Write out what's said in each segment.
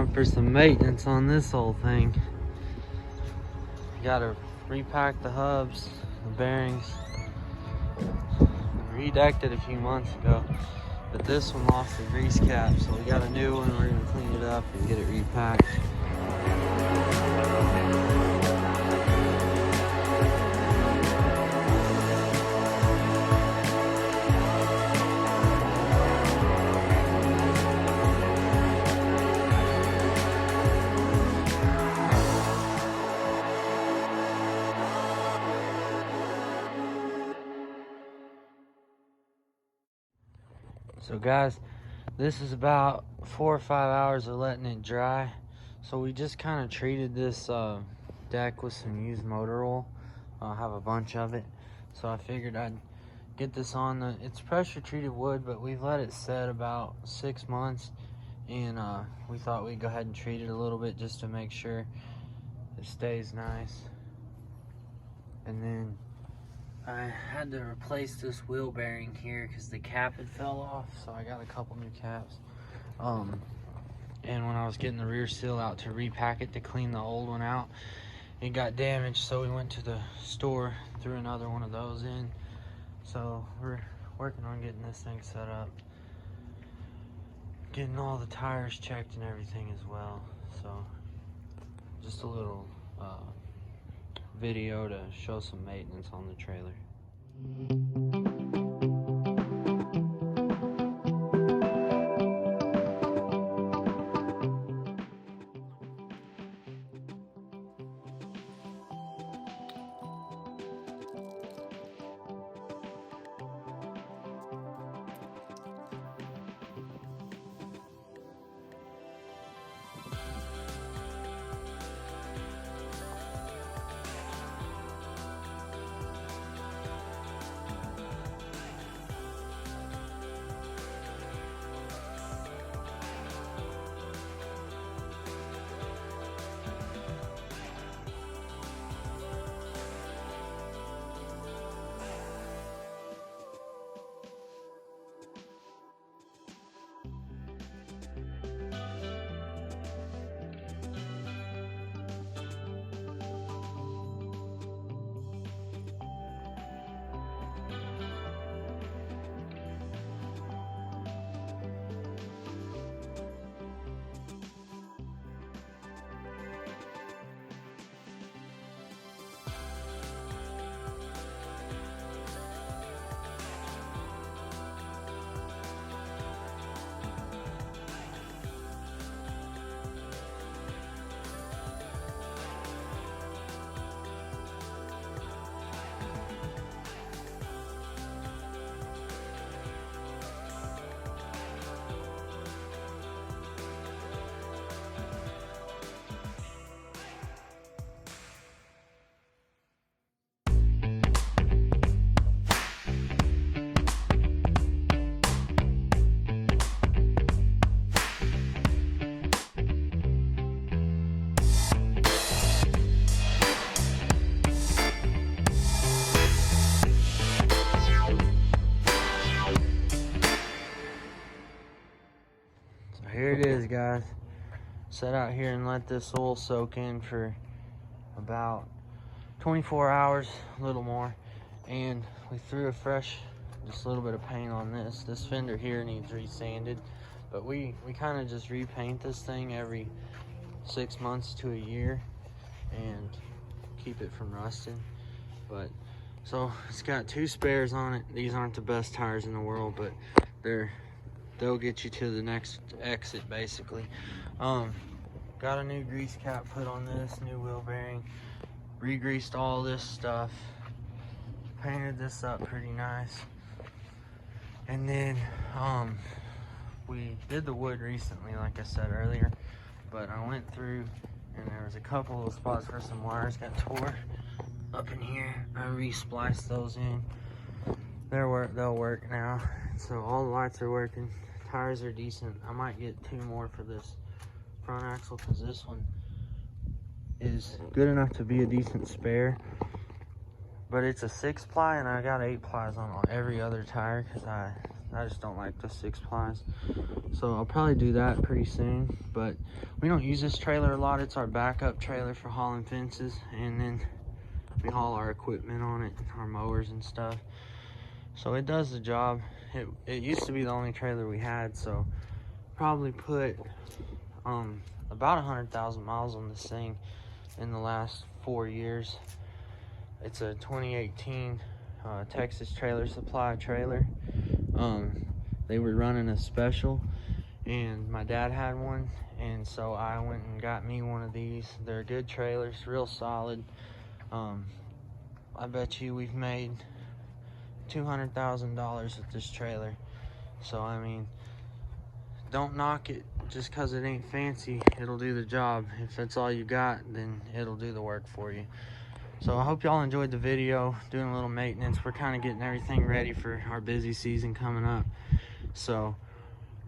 Time for some maintenance on this whole thing. Gotta repack the hubs, the bearings. Redecked it a few months ago, but this one lost the grease cap, so we got a new one. We're gonna clean it up and get it repacked. So guys, this is about 4 or 5 hours of letting it dry. So we just kind of treated this deck with some used motor oil. I have a bunch of it, so I figured I'd get this on. It's pressure treated wood, but we've let it set about 6 months, and we thought we'd go ahead and treat it a little bit just to make sure it stays nice. And then I had to replace this wheel bearing here because the cap had fell off, so I got a couple new caps. And when I was getting the rear seal out to repack it to clean the old one out, it got damaged, so we went to the store, threw another one of those in. So we're working on getting this thing set up, getting all the tires checked and everything as well. So just a little video to show some maintenance on the trailer. Here it is, guys. Set out here and let this oil soak in for about 24 hours, a little more. And we threw a fresh, just a little bit of paint on this. This fender here needs resanded, but we kind of just repaint this thing every 6 months to a year and keep it from rusting. But so it's got 2 spares on it. These aren't the best tires in the world, but they'll get you to the next exit basically. Got a new grease cap put on this, new wheel bearing, re-greased all this stuff, painted this up pretty nice. And then we did the wood recently, like I said earlier, but I went through and there was a couple of spots where some wires got tore up in here. I re-spliced those in. They'll work now. So all the lights are working. Tires are decent. I might get 2 more for this front axle because this one is good enough to be a decent spare, but it's a 6-ply and I got 8 plies on every other tire because I just don't like the 6 plies. So I'll probably do that pretty soon. But we don't use this trailer a lot. It's our backup trailer for hauling fences, and then we haul our equipment on it, our mowers and stuff. So it does the job. It used to be the only trailer we had, so probably put about 100,000 miles on this thing in the last 4 years. It's a 2018 Texas Trailer Supply trailer. They were running a special, and my dad had one, and so I went and got me one of these. They're good trailers, real solid. I bet you we've made $200,000 with this trailer. So I mean, don't knock it just because it ain't fancy. It'll do the job. If that's all you got, then it'll do the work for you. So I hope y'all enjoyed the video, doing a little maintenance. We're kind of getting everything ready for our busy season coming up. So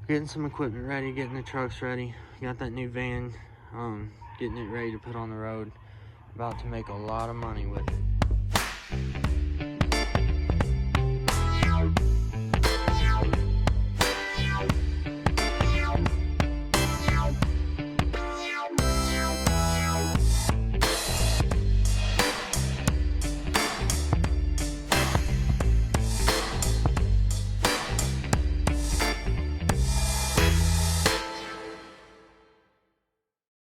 getting some equipment ready, getting the trucks ready. Got that new van, getting it ready to put on the road. About to make a lot of money with it.